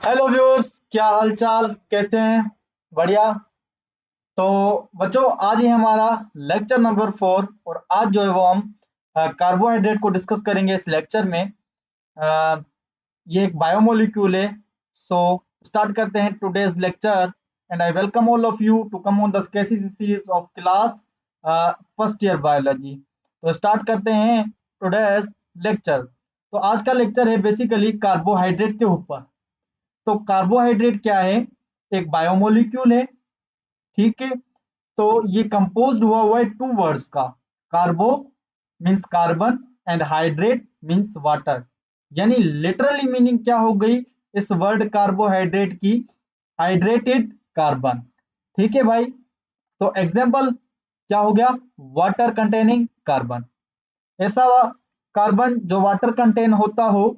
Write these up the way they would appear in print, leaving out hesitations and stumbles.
Hello viewers, क्या हाल चाल, कैसे हैं? बढ़िया। तो बच्चों, आज ही हमारा लेक्चर नंबर 4 और आज जो है वो हम कार्बोहाइड्रेट को डिस्कस करेंगे इस लेक्चर में। अ, ये एक बायोमोलिक्यूल है। सो स्टार्ट करते हैं today's lecture and I welcome all of you to come on the KCC series of class first year biology. तो स्टार्ट करते हैं टुडेज लेक्चर। तो आज का लेक्चर है बेसिकली कार्बोहाइड्रेट के ऊपर। तो कार्बोहाइड्रेट क्या है? एक बायोमोलिक्यूल है। ठीक है। तो ये कंपोज्ड हुआ है टू वर्ड्स का। Carbo means carbon and hydrate means water. यानी लिटरली मीनिंग क्या हो गई इस वर्ड कार्बोहाइड्रेट की? Hydrated carbon. ठीक है भाई। तो एग्जाम्पल क्या हो गया? Water containing carbon. ऐसा कार्बन जो वाटर कंटेन होता हो।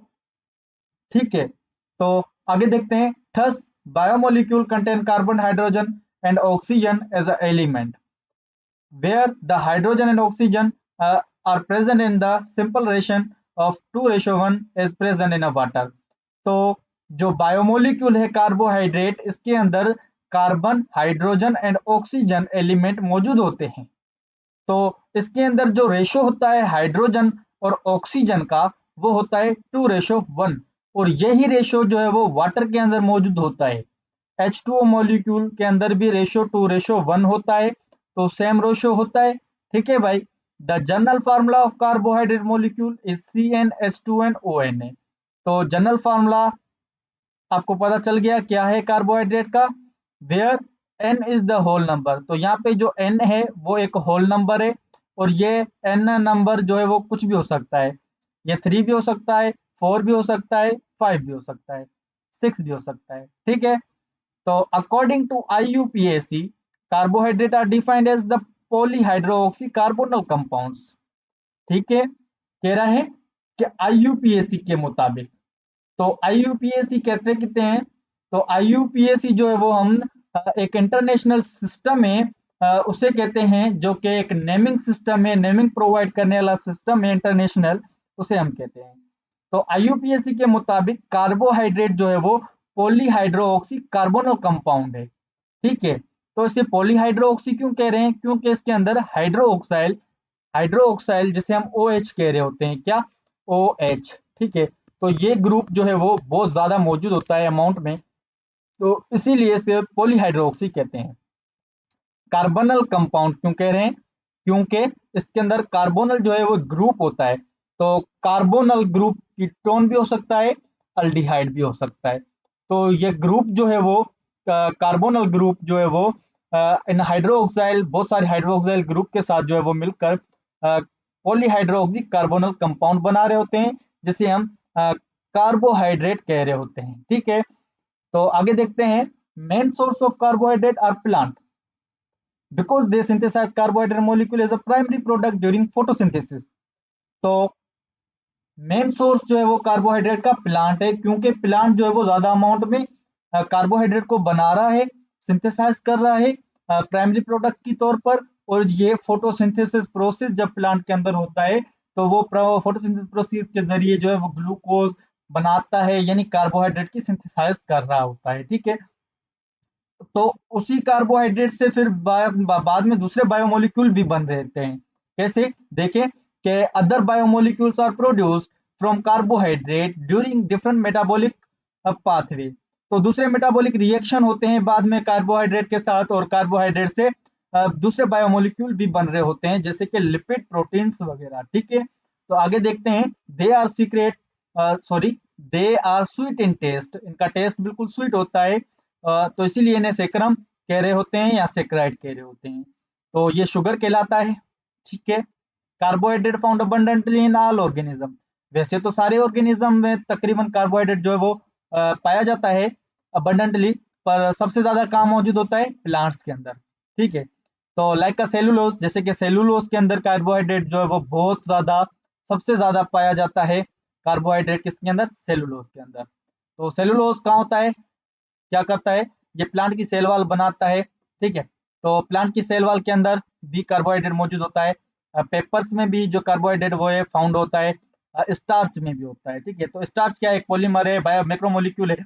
ठीक है। तो आगे देखते हैं। Thus biomolecule contain carbon, hydrogen and oxygen as a element where the hydrogen and oxygen are present in the simple ration of 2:1 is present in a water। तो जो बायोमोलिक्यूल है कार्बोहाइड्रेट, इसके अंदर carbon, hydrogen and oxygen element मौजूद होते हैं। तो इसके अंदर जो रेशो होता है हाइड्रोजन और ऑक्सीजन का, वो होता है 2:1। और यही रेशो जो है वो वाटर के अंदर मौजूद होता है। H2O मॉलिक्यूल के अंदर भी रेशो 2:1 होता है। तो सेम रेशो होता है। ठीक है भाई। The general formula of carbohydrate molecule is CnH2nONA। तो जनरल फार्मूला आपको पता चल गया क्या है कार्बोहाइड्रेट का। Where n is the whole number. तो यहाँ पे जो n है वो एक होल नंबर है। और ये n नंबर जो है वो कुछ भी हो सकता है। ये 3 भी हो सकता है, 4 भी हो सकता है, 5 भी हो सकता है, 6 भी हो सकता है। ठीक है। तो according to IUPAC, carbohydrate are defined as the polyhydroxy carbonyl compounds. ठीक है। कह रहा है कि IUPAC के मुताबिक। तो IUPAC कहते हैं। तो IUPAC जो है वो हम एक इंटरनेशनल सिस्टम है, उसे कहते हैं, जो कि एक नेमिंग सिस्टम है, नेमिंग प्रोवाइड करने वाला सिस्टम है इंटरनेशनल, उसे हम कहते हैं। तो IUPAC के मुताबिक कार्बोहाइड्रेट जो है वो पॉलीहाइड्रोक्सी कार्बोनल कंपाउंड है। ठीक है। तो इसे पॉलीहाइड्रोक्सी क्यों कह रहे हैं? क्योंकि इसके अंदर हाइड्रोक्साइल, हाइड्रोक्साइल जिसे हम OH कह रहे होते हैं, क्या? OH। ठीक है। तो ये ग्रुप जो है वो बहुत ज्यादा मौजूद होता है अमाउंट में। तो इसीलिए इसे पॉलीहाइड्रोक्सी कहते हैं। कार्बोनल कंपाउंड क्यों कह रहे हैं? क्योंकि इसके अंदर कार्बोनल जो है वो ग्रुप होता है। तो कार्बोनल ग्रुप कीटोन भी हो सकता है, अल्डिहाइड भी हो सकता है। तो ये ग्रुप जो है वो कार्बोनल ग्रुप जो है वो इन हाइड्रोक्साइल, बहुत सारे हाइड्रोक्साइल ग्रुप के साथ जो है वो मिलकर पॉलीहाइड्रोक्सी कार्बोनल कंपाउंड बना रहे होते हैं, जिसे हम कार्बोहाइड्रेट कह रहे होते हैं। ठीक है। तो आगे देखते हैं। Main source of carbohydrate are plant because they synthesize carbohydrate molecule as a primary product during photosynthesis। तो मेन सोर्स जो है वो कार्बोहाइड्रेट का प्लांट है, क्योंकि प्लांट जो है वो ज्यादा अमाउंट में कार्बोहाइड्रेट को बना रहा है, सिंथेसाइज कर रहा है प्राइमरी प्रोडक्ट की तौर पर। और ये फोटोसिंथेसिस प्रोसेस जब प्लांट के अंदर होता है, तो वो फोटोसिंथेसिस प्रोसेस के जरिए जो है वो ग्लूकोज बनाता है, यानी कार्बोहाइड्रेट की सिंथेसाइज कर रहा होता है। ठीक है। तो उसी कार्बोहाइड्रेट से फिर बाद में दूसरे बायोमोलिक्यूल भी बन रहते हैं। कैसे? देखें कि other biomolecules are produced from carbohydrate during different metabolic pathway. तो दूसरे मेटाबॉलिक रिएक्शन होते हैं बाद में कार्बोहाइड्रेट के साथ, और कार्बोहाइड्रेट से दूसरे बायोमोलिक्यूल भी बन रहे होते हैं, जैसे कि लिपिड, प्रोटीन्स वगैरह। ठीक है। तो आगे देखते हैं। They are secret sorry they are sweet in taste. इनका टेस्ट बिल्कुल स्वीट होता है। तो इसीलिए इन्हें सेक्रम कह रहे होते हैं या सेक्राइड कह रहे होते हैं। तो ये शुगर कहलाता है। ठीक है। Carbohydrate found abundantly in all organism. वैसे तो सारे ऑर्गेनिज्म में तकरीबन कार्बोहाइड्रेट जो है वो पाया जाता है अबंडेंटली, पर सबसे ज्यादा कहाँ मौजूद होता है? प्लांट्स के अंदर। ठीक है। तो लाइक का सेलुलोज, जैसे कि सेलुलोज के अंदर कार्बोहाइड्रेट जो है वो बहुत ज्यादा, सबसे ज्यादा पाया जाता है कार्बोहाइड्रेट किसके अंदर? सेलुलोज के अंदर। तो सेलुलोज कहाँ होता है, क्या करता है? ये प्लांट की सेल वॉल बनाता है। ठीक है। तो प्लांट की सेल वॉल के अंदर भी कार्बोहाइड्रेट मौजूद होता है। पेपर्स में भी जो कार्बोहाइड्रेट वो है फाउंड होता है। स्टार्च में भी होता है। ठीक है। तो स्टार्च क्या है? एक पॉलीमर है, बायो मैक्रोमोलिक्यूल है।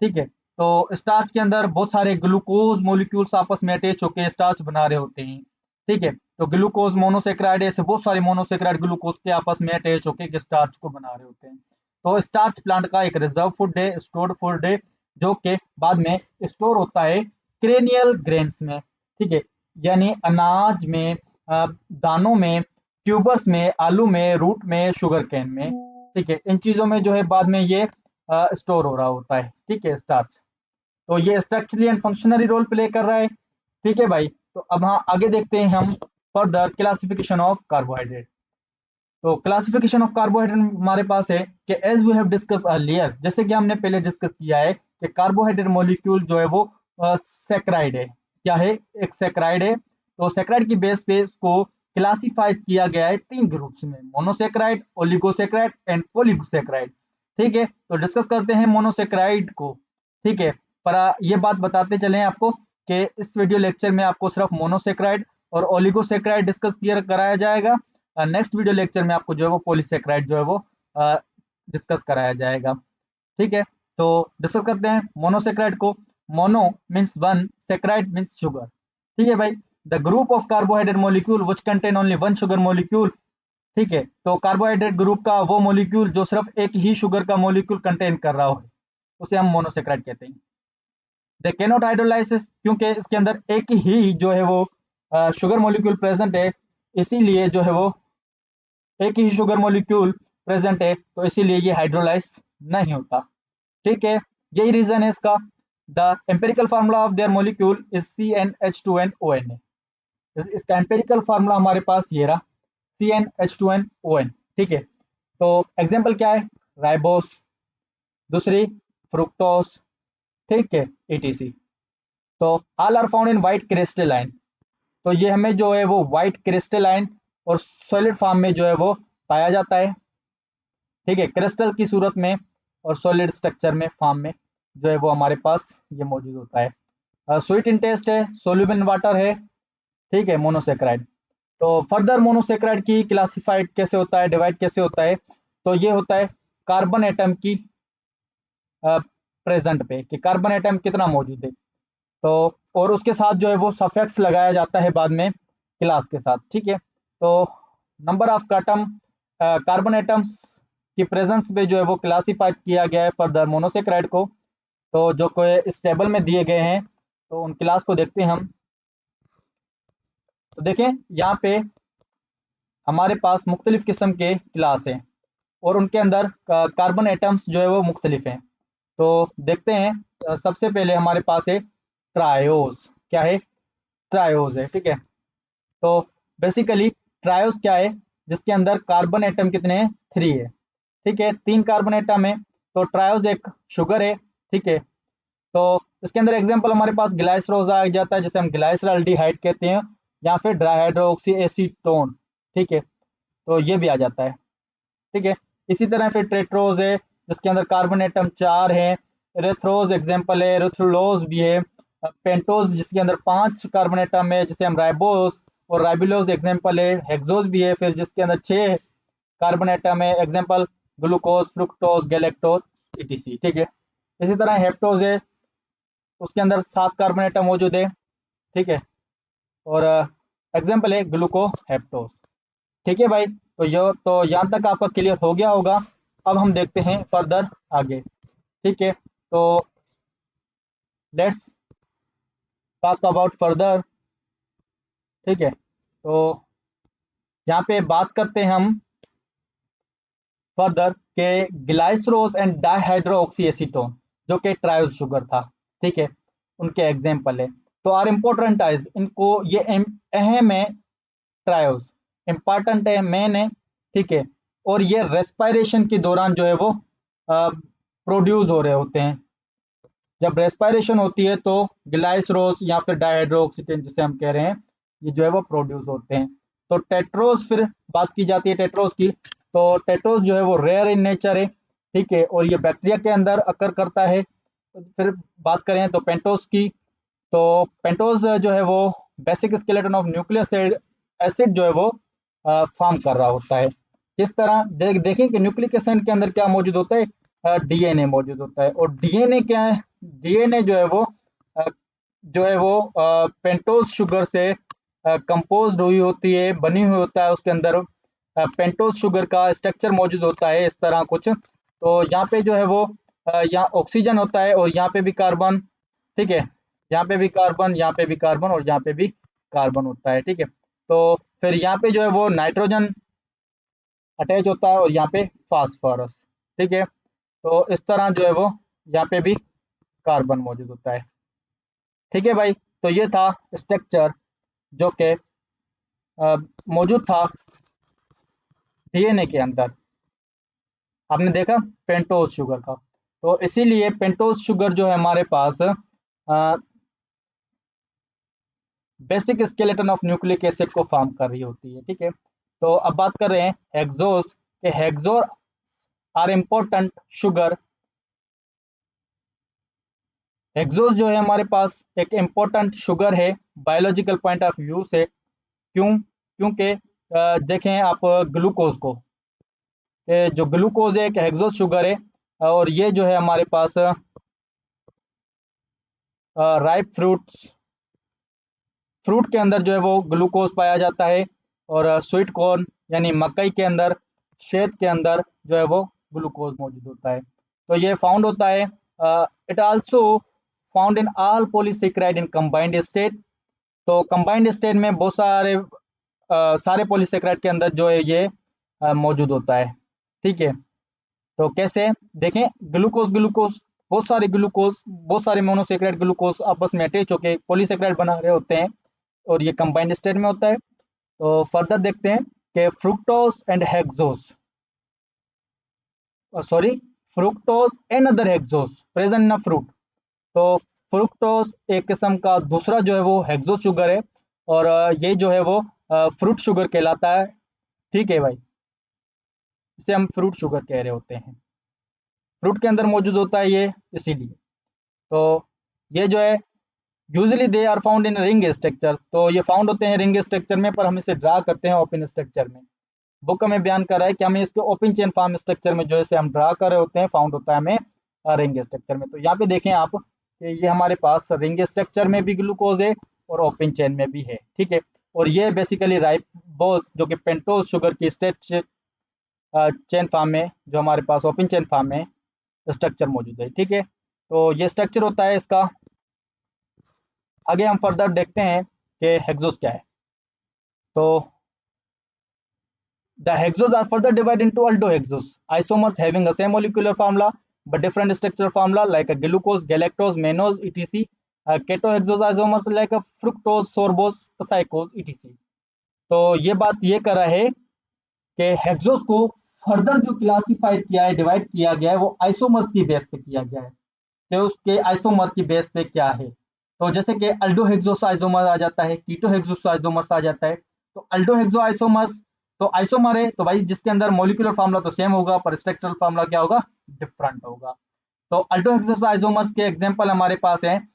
ठीक है। तो स्टार्च के अंदर बहुत सारे ग्लूकोज मॉलिक्यूल्स आपस में अटैच होकर स्टार्च बना रहे होते हैं। ठीक है, तो ग्लूकोज मोनोसेक्राइड, ऐसे बहुत सारे मोनोसेक्राइड ग्लूकोज के आपस में अटैच होकर स्टार्च को बना रहे होते हैं। तो स्टार्च प्लांट का एक रिजर्व फूड है, स्टोर्ड फूड है, जो कि बाद में स्टोर होता है क्रेनियल ग्रेन्स में। ठीक है, यानी अनाज में, दानों में, ट्यूबर्स में, आलू में, रूट में, शुगर कैन में। ठीक है, इन चीजों में जो है बाद में ये स्टोर हो रहा होता है। ठीक है, स्टार्च। तो ये structurally and functionally role play कर रहा है। ठीक है भाई, तो अब हाँ आगे देखते हैं हम फर्दर क्लासिफिकेशन ऑफ कार्बोहाइड्रेट। तो क्लासिफिकेशन ऑफ कार्बोहाइड्रेट हमारे पास है कि as we have discuss earlier, जैसे कि हमने पहले डिस्कस किया है कि कार्बोहाइड्रेट मॉलिक्यूल जो है वो सैकराइड है। क्या है? एक सैकराइड है। तो सैकराइड की बेस पे इसको क्लासिफाई किया गया है 3 ग्रुप्स में, मोनोसेक्राइड, ओलिगोसेक्राइड एंड पॉलीसेक्राइड। ठीक है, तो डिस्कस करते हैं मोनोसेक्राइड को। ठीक है, पर ये बात बताते चले आपको कि इस वीडियो लेक्चर में आपको सिर्फ मोनोसेक्राइड और ओलिगोसेक्राइड डिस्कस किया कराया जाएगा। नेक्स्ट वीडियो लेक्चर में आपको जो है वो पॉलीसेक्राइड जो है वो डिस्कस कराया जाएगा। ठीक है, तो डिस्कस करते हैं मोनोसेक्राइड को। Mono means one, saccharide means sugar. ठीक है भाई, the group of carbohydrate molecule which contain only one sugar molecule. ठीक है, तो कार्बोहाइड्रेट ग्रुप का वो मॉलिक्यूल जो सिर्फ एक ही शुगर का मॉलिक्यूल कंटेन कर रहा हो, उसे हम मोनोसेक्राइड कहते हैं। दे कैनॉट हाइड्रोलाइसिस, क्योंकि इसके अंदर एक ही जो है वो शुगर मॉलिक्यूल प्रेजेंट है, इसीलिए जो है वो एक ही शुगर मॉलिक्यूल प्रेजेंट है, तो इसीलिए ये हाइड्रोलाइज नहीं होता। ठीक है, यही रीजन है इसका। The empirical formula of their molecule is CnH2nON। इसका एम्पेरिकल फार्मूला हमारे पास ये रहा, CnH2nON। ठीक है, तो एग्जांपल क्या है? राइबोस, दूसरी फ्रुक्टोस। ठीक है, ETC। तो all are found in white crystalline. तो ये हमें जो है वो व्हाइट क्रिस्टलाइन और सॉलिड फॉर्म में जो है वो पाया जाता है। ठीक है, क्रिस्टल की सूरत में और सॉलिड स्ट्रक्चर में, फॉर्म में जो है वो हमारे पास ये मौजूद होता है। स्वीट इन टेस्ट है, सोल्यूबल इन वाटर है। ठीक है, मोनोसेक्राइड। तो फर्दर मोनोसेक्राइड की क्लासिफाइड कैसे होता है, डिवाइड कैसे होता है? तो ये होता है कार्बन एटम की प्रेजेंट पे, कि कार्बन एटम कितना मौजूद है। तो और उसके साथ जो है वो सफिक्स लगाया जाता है बाद में क्लास के साथ। ठीक है, तो number of atom, carbon atoms की प्रेजेंस पे जो है वो क्लासिफाइड किया गया है फर्दर मोनोसेक्राइड को। तो जो कोई इस टेबल में दिए गए हैं, तो उन क्लास को देखते हैं हम। तो देखें यहाँ पे हमारे पास मुख्तलिफ किस्म के क्लास हैं और उनके अंदर कार्बन एटम्स जो है वो मुख्तलिफ हैं। तो देखते हैं, सबसे पहले हमारे पास है ट्रायोस। क्या है? ट्रायोस है। ठीक है, तो बेसिकली ट्रायोस क्या है? जिसके अंदर कार्बन एटम कितने हैं? 3 है। ठीक है, 3 कार्बन एटम है, तो ट्रायोस एक शुगर है। ठीक है, तो इसके अंदर एग्जांपल हमारे पास ग्लाइसरोज आ जाता है, जिसे हम ग्लाइसरल्डिहाइड कहते हैं, या फिर डाइहाइड्रोक्सी एसीटोन। ठीक है, तो ये भी आ जाता है। ठीक है, इसी तरह फिर टेट्रोज है, जिसके अंदर कार्बन एटम 4 है। रेथ्रोज एग्जांपल है, रेथ्रोलोज भी है। पेंटोज जिसके अंदर 5 कार्बन एटम है, जिसे हम राइबोस और राइबिलोज एग्जांपल है। हेक्सोज भी है फिर, जिसके अंदर 6 कार्बन एटम है, example glucose, fructose, galactose, ETC। ठीक है, इसी तरह हेप्टोज है, उसके अंदर 7 कार्बन एटम मौजूद है। ठीक है, और एग्जांपल है ग्लूकोहेप्टोज। ठीक है भाई, तो यहाँ तक आपका क्लियर हो गया होगा। अब हम देखते हैं फर्दर आगे। ठीक है, तो लेट्स टॉक अबाउट फर्दर। ठीक है, तो यहाँ पे बात करते हैं हम फर्दर के ग्लाइसरोस एंड डाइहाइड्रोक्सी एसीटोन, जो कि ट्रायोज शुगर था। ठीक है, उनके एग्जाम्पल है। तो आर इम्पोर्टेंट है, इनको ये अहम है। ट्रायोज इम्पॉर्टेंट है, मेन है। ठीक है, और ये रेस्पायरेशन के दौरान जो है वो प्रोड्यूस हो रहे होते हैं। जब रेस्पायरेशन होती है तो ग्लाइसरोस या फिर डाइहाइड्रोक्सीटेन जिसे हम कह रहे हैं, ये जो है वो प्रोड्यूस होते हैं। तो टेट्रोज फिर बात की जाती है टेट्रोज की। तो टेट्रोज जो है वो रेयर इन नेचर है। ठीक है, और ये बैक्टीरिया के अंदर अकर करता है। फिर बात करें तो पेंटोज की, तो पेंटोज जो है वो basic skeleton of nucleus acid जो है वो फॉर्म कर रहा होता है। किस तरह देखें कि न्यूक्लिक एसिड के अंदर क्या मौजूद होता है? DNA मौजूद होता है। और DNA क्या है? डीएनए जो है वो पेंटोज शुगर से कंपोज्ड हुई होती है, बनी हुई होता है। उसके अंदर पेंटोज शुगर का स्ट्रक्चर मौजूद होता है इस तरह कुछ। तो यहाँ पे जो है वो यहाँ ऑक्सीजन होता है और यहाँ पे भी कार्बन, ठीक है, यहाँ पे भी कार्बन, यहाँ पे भी कार्बन और यहाँ पे भी कार्बन होता है, ठीक है। तो फिर यहाँ पे जो है वो नाइट्रोजन अटैच होता है और यहाँ पे फास्फोरस, ठीक है। तो इस तरह जो है वो यहाँ पे भी कार्बन मौजूद होता है, ठीक है भाई। तो ये था स्ट्रक्चर जो कि मौजूद था डीएनए के अंदर। आपने देखा पेंटोज शुगर का। तो इसीलिए पेंटोज शुगर जो है हमारे पास basic skeleton of nucleic acid को फॉर्म कर रही होती है, ठीक है। तो अब बात कर रहे हैं हेक्सोज के। Hexose are important sugar. Hexose जो है हमारे पास एक इम्पोर्टेंट शुगर है बायोलॉजिकल पॉइंट ऑफ व्यू से। क्यों? क्योंकि देखें आप ग्लूकोज को, जो ग्लूकोज है एक हेक्सोज शुगर है। और ये जो है हमारे पास राइप फ्रूट के अंदर जो है वो ग्लूकोज पाया जाता है। और स्वीट कॉर्न यानी मकई के अंदर, शहद के अंदर जो है वो ग्लूकोज मौजूद होता है। तो ये फाउंड होता है। It also found in all polysaccharide in combined state. तो कंबाइंड स्टेट में बहुत सारे पॉलीसेकेराइड के अंदर जो है ये मौजूद होता है, ठीक है। तो कैसे देखें, ग्लूकोज ग्लूकोज बहुत सारे मोनोसेकेराइड ग्लूकोज आपस में अटैच होकर पॉलीसेकेराइड बना रहे होते हैं और ये कंबाइंड स्टेट में होता है। तो फर्दर देखते हैं कि fructose and hexose, sorry, fructose and other hexose present in fruit. तो फ्रुक्टोज एक किस्म का दूसरा जो है वो हेक्सोज शुगर है और ये जो है वो फ्रूट शुगर कहलाता है, ठीक है भाई। इसे हम फ्रूट शुगर कह रहे होते हैं, फ्रूट के अंदर मौजूद होता है ये, इसीलिए। तो ये जो है usually they are found in ring structure. तो ये फाउंड होते हैं रिंग स्ट्रक्चर में, पर हम इसे ड्रा करते हैं ओपन स्ट्रक्चर में। बुक हमें बयान कर रहा है कि हमें इसके ओपन चेन फॉर्म स्ट्रक्चर में जो है हम ड्रा कर रहे होते हैं, फाउंड होता है हमें रिंग स्ट्रक्चर में। तो यहाँ पे देखें आप कि ये हमारे पास रिंग स्ट्रक्चर में भी ग्लूकोज है और ओपन चेन में भी है, ठीक है। और ये बेसिकली राइबोज जो कि पेंटोज शुगर की चेन फॉर्म में, जो हमारे पास ओपन चेन फॉर्म में स्ट्रक्चर मौजूद है, ठीक है। तो ये स्ट्रक्चर होता है इसका। आगे हम फर्दर देखते हैं कि हेक्सोज क्या है। तो the hexos are further divided into aldohexos, isomers having the same molecular formula but different structural formula like a glucose, galactose, mannose, etc. Ketohexos isomers like a fructose, sorbose, psychose, etc. तो ये बात ये कर रहा है कि hexose को further जो क्लासिफाइड किया है, डिवाइड किया गया है, वो आइसोमर्स की बेस पे किया गया है कि उसके आइसोमर की बेस पे क्या है। तो जैसे कि अल्डोहेक्सोस आइसोमर आ जाता है, कीटोहेक्सोस आइसोमर्स आ जाता है। तो अल्डोहेक्सो आइसोमर्स तो आइसोमर है, तो भाई जिसके अंदर मॉलिक्यूलर फार्मूला तो सेम होगा पर स्ट्रक्चरल फार्मूला क्या होगा, डिफरेंट होगा। तो अल्डोहेक्सोस आइसोमर्स के एग्जांपल हमारे पास हैं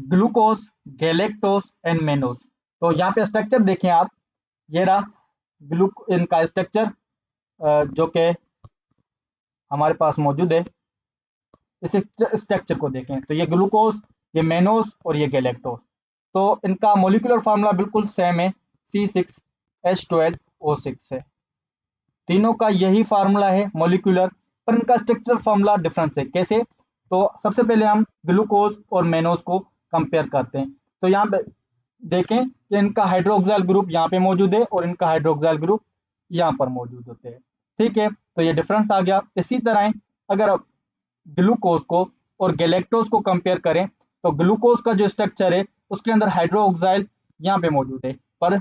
ग्लूकोज, गैलेक्टोस एंड मेनोज। तो यहाँ पे स्ट्रक्चर देखें आप, ये रहा इनका स्ट्रक्चर जो कि हमारे पास मौजूद है। इस स्ट्रक्चर को देखें तो ये ग्लूकोज, ये मेनोज और ये गैलेक्टोज। तो इनका मोलिकुलर फार्मूला बिल्कुल सेम है, C6H12O6 है। तीनों का यही फार्मूला है मोलिकुलर, पर इनका स्ट्रक्चर फार्मूला डिफरेंस है। कैसे? तो सबसे पहले हम ग्लूकोज और मेनोज को कंपेयर करते हैं। तो यहाँ पे देखें कि इनका हाइड्रोक्साइल ग्रुप यहाँ पे मौजूद है और इनका हाइड्रोक्साइल ग्रुप यहाँ पर मौजूद होते हैं, ठीक है। तो ये डिफरेंस आ गया। इसी तरह अगर आप ग्लूकोज को और गैलेक्टोज को कंपेयर करें तो ग्लूकोज का जो स्ट्रक्चर है उसके अंदर हाइड्रोक्साइल यहाँ पे मौजूद है, पर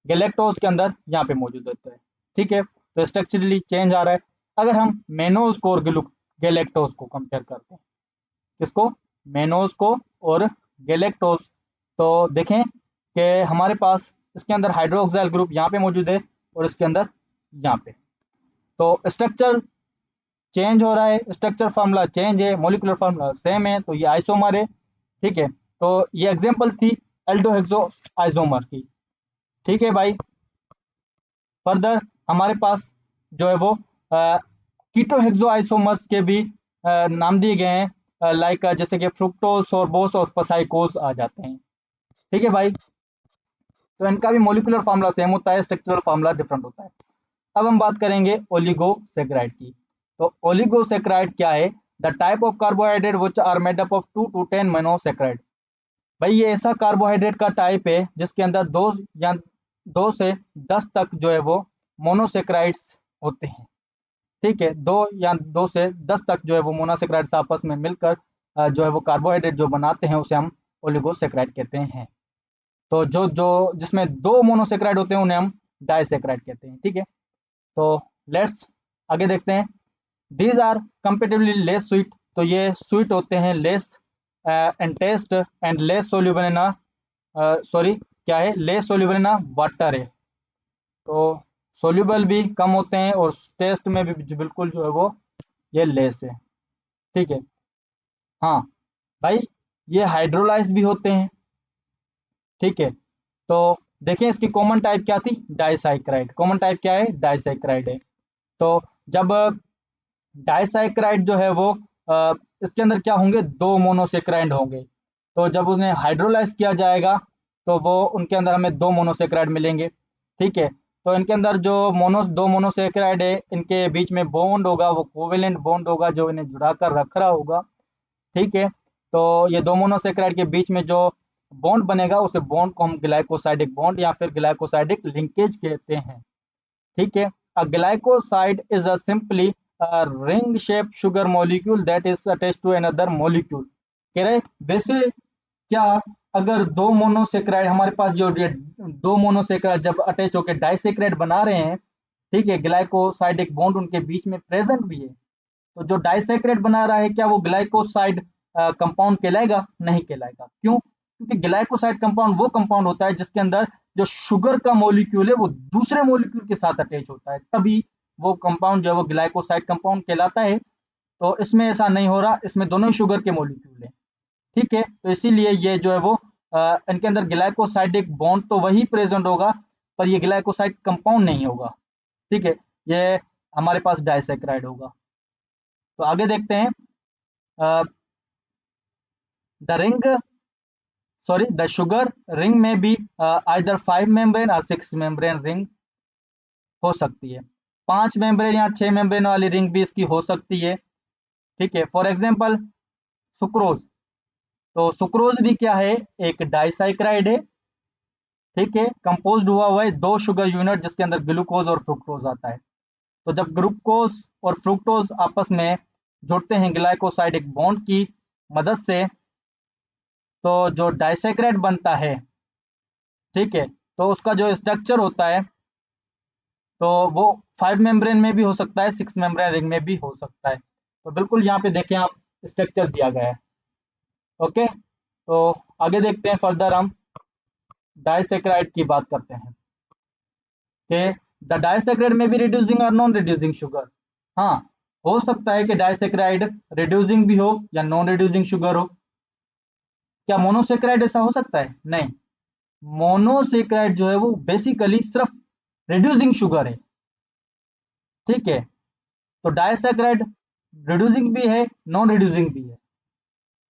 गैलेक्टोज के अंदर यहाँ पे मौजूद होता है, ठीक है। तो स्ट्रक्चरली चेंज आ रहा है। अगर हम मेनोज को और गैलेक्टोज को कंपेयर करते हैं, किसको, मेनोज को और गैलेक्टोज, तो देखें कि हमारे पास इसके अंदर हाइड्रोक्साइल ग्रुप यहाँ पे मौजूद है और इसके अंदर यहाँ पे। तो स्ट्रक्चर चेंज हो रहा है, स्ट्रक्चर फार्मूला चेंज है, मॉलिक्यूलर फार्मूला सेम है, तो ये आइसोमर है, ठीक है। तो ये एग्जांपल थी एल्डोहेक्सो आइसोमर की, ठीक है भाई। फर्दर हमारे पास जो है वो कीटोहेक्सो आइसोमर्स के भी नाम दिए गए हैं, लाइक जैसे कि फ्रुक्टोज, सोरबोस और पसाइकोज आ जाते हैं। ठीक है भाई, तो इनका भी मोलिकुलर फार्मूला सेम होता है, स्ट्रक्चरल फार्मूला डिफरेंट होता है। अब हम बात करेंगे ओलिगोसेक्राइड की। तो ओलिगोसेक्राइड क्या है? The type of carbohydrate which are made up of 2 to 10 monosaccharide. भाई ये ऐसा कार्बोहाइड्रेट का टाइप है जिसके अंदर दो से 10 तक जो है वो मोनोसेक्राइड्स होते हैं। ठीक है, दो से 10 तक जो है वो मोनोसेक्राइड्स आपस में मिलकर जो है वो कार्बोहाइड्रेट जो बनाते हैं उसे हम ओलिगोसेक्राइड कहते हैं। तो जो जो जिसमें दो मोनोसेक्राइड होते हैं उन्हें हम डाइसेक्राइड कहते हैं। ठीक है, तो लेट्स आगे देखते हैं। These are comparatively less sweet, तो ये स्वीट होते हैं, less and taste and less soluble in sorry क्या है, लेस सोल्यूबल इन वाटर है। तो सोल्यूबल भी कम होते हैं और टेस्ट में भी बिल्कुल जो है वो ये लेस है। ठीक है, हाँ भाई, ये हाइड्रोलाइज भी होते हैं। ठीक है, तो देखें इसकी कॉमन टाइप क्या थी, डाइसाइक्राइड। कॉमन टाइप क्या है, डाइसाइक्राइड है। तो जब डाइसाइक्राइड जो है वो इसके अंदर क्या होंगे, दो मोनोसेक्राइड होंगे। तो जब उन्हें हाइड्रोलाइज किया जाएगा तो वो उनके अंदर हमें दो मोनोसेक्राइड मिलेंगे। ठीक है, तो इनके अंदर जो दो मोनोसेक्राइड है, इनके बीच में बॉन्ड होगा, वो कोवेलेंट बॉन्ड होगा जो इन्हें जुड़ा कर रख रहा होगा। ठीक है, तो ये दो मोनोसेक्राइड के बीच में जो बॉन्ड बनेगा उसे बॉन्ड को हम ग्लाइकोसाइडिक बॉन्ड या फिर ग्लाइकोसाइडिक लिंकेज कहते हैं। ठीक है, a glycoside is a simply ring shape sugar molecule that is attached to another molecule. कह रहे वैसे क्या, अगर दो मोनोसेक्राइड हमारे पास जो दो मोनोसेक्राइड जब अटैच होकर डाइसेक्राइड बना रहे हैं, ठीक है, ग्लाइकोसाइडिक बॉन्ड उनके बीच में प्रेजेंट भी है, तो जो डाइसेक्रेट बना रहा है क्या वो ग्लाइकोसाइड कंपाउंड कहलाएगा? नहीं कहलाएगा। क्यों? क्योंकि ग्लाइकोसाइड कंपाउंड वो कंपाउंड होता है जिसके अंदर जो शुगर का मॉलिक्यूल है वो दूसरे मॉलिक्यूल के साथ अटैच होता है, तभी वो कंपाउंड जो है वो ग्लाइकोसाइड कंपाउंड कहलाता है। तो इसमें ऐसा नहीं हो रहा, इसमें दोनों ही शुगर के मॉलिक्यूल है। ठीक है, तो इसीलिए ये जो है वो इनके अंदर ग्लाइकोसाइडिक बॉन्ड तो वही प्रेजेंट होगा, पर ये ग्लाइकोसाइड कंपाउंड नहीं होगा। ठीक है, ये हमारे पास डाइसेक्राइड होगा। तो आगे देखते हैं, the ring sorry the sugar ring में भी आइदर 5 मेम्ब्रेन और 6 मेम्ब्रेन रिंग हो सकती है। 5 मेम्ब्रेन या 6 मेम्ब्रेन वाली रिंग भी इसकी हो सकती है। ठीक है, फॉर एग्जांपल सुक्रोज। तो सुक्रोज भी क्या है, एक डाइसाइक्राइड है। ठीक है, कंपोज्ड हुआ है दो शुगर यूनिट जिसके अंदर ग्लूकोज और फ्रुक्टोज आता है। तो जब ग्लूकोज और फ्रुक्टोज आपस में जुड़ते हैं ग्लाइकोसाइडिक बॉन्ड की मदद से, तो जो डाइसेक्राइड बनता है, ठीक है, तो उसका जो स्ट्रक्चर होता है तो वो 5 मेम्ब्रेन में भी हो सकता है, 6 मेम्ब्रेन रिंग में भी हो सकता है। तो बिल्कुल यहाँ पे देखें आप, स्ट्रक्चर दिया गया है। ओके, तो आगे देखते हैं, फर्दर हम डाइसेक्राइड की बात करते हैं कि द डाइसेक्राइड में भी रिड्यूसिंग और नॉन रिड्यूसिंग शुगर। हाँ, हो सकता है कि डाइसेक्राइड रिड्यूसिंग भी हो या नॉन रिड्यूसिंग शुगर हो। क्या मोनोसेक्राइड ऐसा हो सकता है? नहीं, मोनोसेक्राइड जो है वो बेसिकली सिर्फ रिड्यूसिंग शुगर है। ठीक है, तो डाइसैकेराइड रिड्यूसिंग भी है, नॉन रिड्यूसिंग भी है।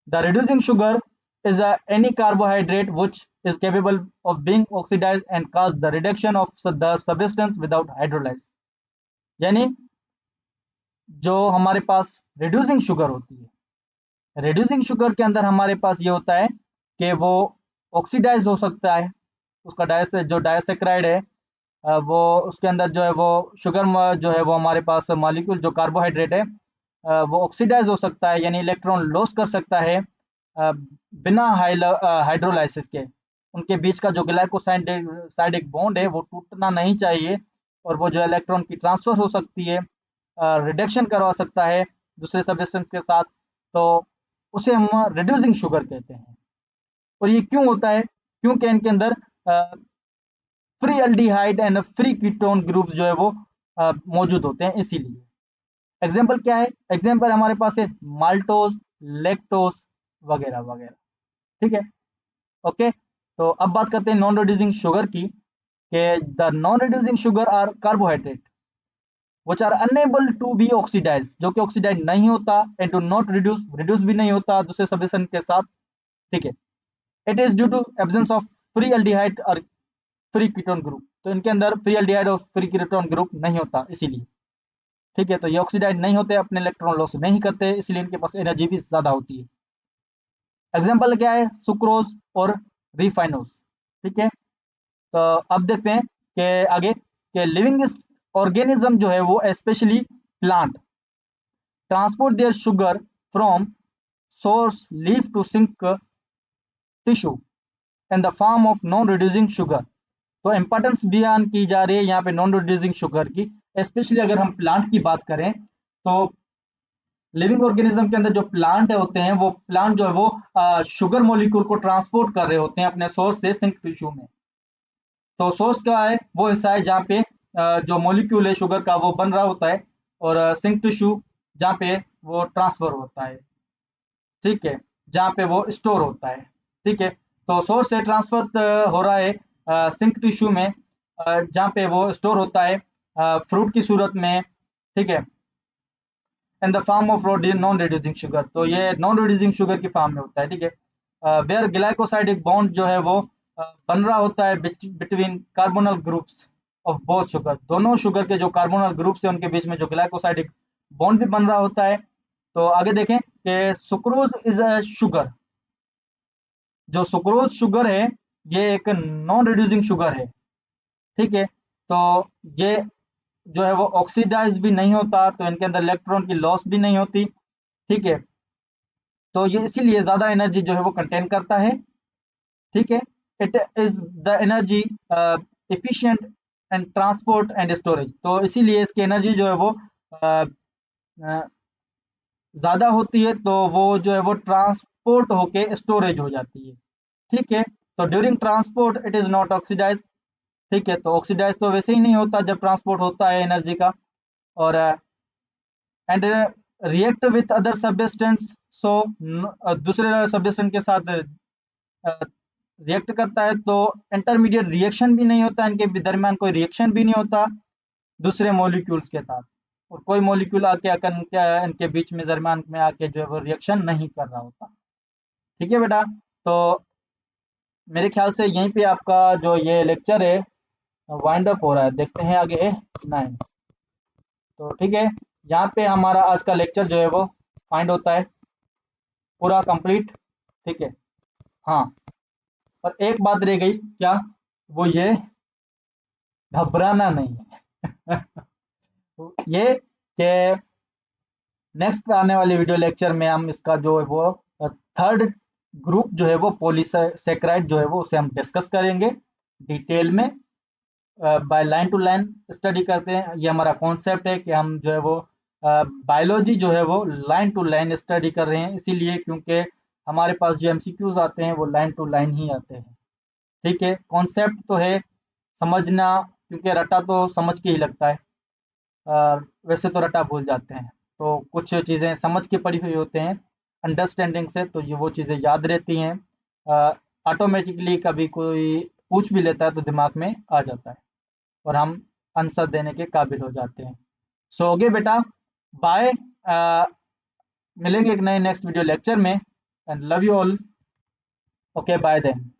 The reducing sugar is any carbohydrate which is capable of being oxidized and cause the reduction of the substance without hydrolysis। यानी जो हमारे पास रिड्यूसिंग शुगर होती है, रिड्यूसिंग शुगर के अंदर हमारे पास ये होता है कि वो ऑक्सीडाइज हो सकता है। उसका जो डाइसैकेराइड है वो उसके अंदर जो है वो शुगर जो है वो हमारे पास मॉलिक्यूल जो कार्बोहाइड्रेट है वो ऑक्सीडाइज हो सकता है, यानी इलेक्ट्रॉन लॉस कर सकता है बिना हाइड्रोलाइसिस के। उनके बीच का जो ग्लाइकोसाइडिक बॉन्ड है वो टूटना नहीं चाहिए, और वो जो इलेक्ट्रॉन की ट्रांसफर हो सकती है, रिडक्शन करवा सकता है दूसरे सब्सटेंस के साथ, तो उसे हम रिड्यूसिंग शुगर कहते हैं। और ये क्यों होता है? क्योंकि इनके अंदर free aldehyde and free ketone group जो है वो मौजूद होते हैं, इसीलिए। एग्जाम्पल क्या है? एग्जाम्पल हमारे पास है माल्टोज, लेक्टोज वगैरह वगैरह। ठीक है, ओके, तो अब बात करते हैं नॉन रिड्यूसिंग शुगर की, कि the non reducing sugar are carbohydrate which are unable to be oxidized, जो कि ऑक्सीडाइज नहीं होता, and do not reduce, reduce भी नहीं होता दूसरे सब्स्टेंस के साथ, ठीक है। It is due to absence of free aldehyde और फ्री कीटोन ग्रुप, तो इनके अंदर फ्री एल्डिहाइड और फ्री कीटोन ग्रुप नहीं होता इसीलिए, ठीक है। तो ये ऑक्सीडाइज नहीं होते, अपने इलेक्ट्रॉन लॉस नहीं करते, इसलिए इनके पास एनर्जी भी ज्यादा होती है। एग्जाम्पल क्या है, सुक्रोज और रिफाइनोज, ठीक है। तो अब देखते हैं कि आगे कि लिविंग ऑर्गेनिज्म जो है वो specially plant transport their sugar from source leaf to sink tissue in the form of non reducing sugar. तो इंपॉर्टेंस बयान की जा रही है यहाँ पे नॉन रिड्यूसिंग शुगर की, स्पेशली अगर हम प्लांट की बात करें तो लिविंग ऑर्गेनिज्म के अंदर जो प्लांट होते हैं वो प्लांट जो है वो शुगर मॉलिक्यूल को ट्रांसपोर्ट कर रहे होते हैं अपने सोर्स से सिंक टिश्यू में। तो सोर्स क्या है, वो हिस्सा है जहाँ पे जो मॉलिक्यूल है शुगर का वो बन रहा होता है, और सिंक टिश्यू जहाँ पे वो ट्रांसफर होता है, ठीक है, जहाँ पे वो स्टोर होता है, ठीक है। तो सोर्स से ट्रांसफर हो रहा है सिंक टिश्यू में, जहाँ पे वो स्टोर होता है फ्रूट की सूरत में, ठीक है, इन the form of non reducing sugar. तो ये नॉन रिड्यूसिंग शुगर की फॉर्म में होता है, ठीक है। वेयर ग्लाइकोसाइडिक बॉन्ड जो है वो बन रहा होता है between कार्बोनल groups of both sugar, दोनों शुगर के जो कार्बोनल ग्रुप्स है उनके बीच में जो ग्लाइकोसाइडिक बॉन्ड भी बन रहा होता है। तो आगे देखें कि सुक्रोज इज अ शुगर, जो सुक्रोज शुगर है ये एक नॉन रिड्यूसिंग शुगर है, ठीक है। तो ये जो है वो ऑक्सीडाइज भी नहीं होता, तो इनके अंदर इलेक्ट्रॉन की लॉस भी नहीं होती, ठीक है। तो ये इसीलिए ज्यादा एनर्जी जो है वो कंटेन करता है, ठीक है। It is the energy efficient and transport and storage, तो इसीलिए इसकी एनर्जी जो है वो ज्यादा होती है, तो वो जो है वो ट्रांसपोर्ट होके स्टोरेज हो जाती है, ठीक है। तो during transport it is not oxidize, ठीक है। तो ऑक्सीडाइज तो वैसे ही नहीं होता जब ट्रांसपोर्ट होता है एनर्जी का, और and react with other substance, so दूसरे सब्सटेंस के साथ रिएक्ट करता है, तो इंटरमीडिएट रिएक्शन भी नहीं होता, इनके दरमियान कोई रिएक्शन भी नहीं होता दूसरे मॉलिक्यूल्स के साथ, और कोई मॉलिक्यूल आके आकर इनके बीच में दरमियान में आके जो है वो रिएक्शन नहीं कर रहा होता, ठीक है बेटा। तो मेरे ख्याल से यहीं पे आपका जो ये लेक्चर है वाइंड अप हो रहा है, देखते हैं आगे है 9। तो ठीक है, यहाँ पे हमारा आज का लेक्चर जो है वो फाइंड होता है पूरा कंप्लीट, ठीक है। हाँ, और एक बात रह गई, क्या, वो ये घबराना नहीं है। तो ये कि नेक्स्ट आने वाली वीडियो लेक्चर में हम इसका जो है वो थर्ड ग्रुप जो है वो पॉलीसेकेराइड जो है वो उसे हम डिस्कस करेंगे डिटेल में, by line to line study करते हैं। ये हमारा कॉन्सेप्ट है कि हम जो है वो बायोलॉजी जो है वो लाइन टू लाइन स्टडी कर रहे हैं, इसीलिए क्योंकि हमारे पास जो एमसीक्यूज आते हैं वो लाइन टू लाइन ही आते हैं, ठीक है। कॉन्सेप्ट तो है समझना, क्योंकि रटा तो समझ के ही लगता है, वैसे तो रटा भूल जाते हैं, तो कुछ चीज़ें समझ के पढ़ी हुई होते हैं अंडरस्टैंडिंग से, तो ये वो चीज़ें याद रहती हैं, ऑटोमेटिकली कभी कोई पूछ भी लेता है तो दिमाग में आ जाता है और हम आंसर देने के काबिल हो जाते हैं। सो ओके बेटा, बाय, मिलेंगे एक नए नेक्स्ट वीडियो लेक्चर में, and love you all, okay bye then.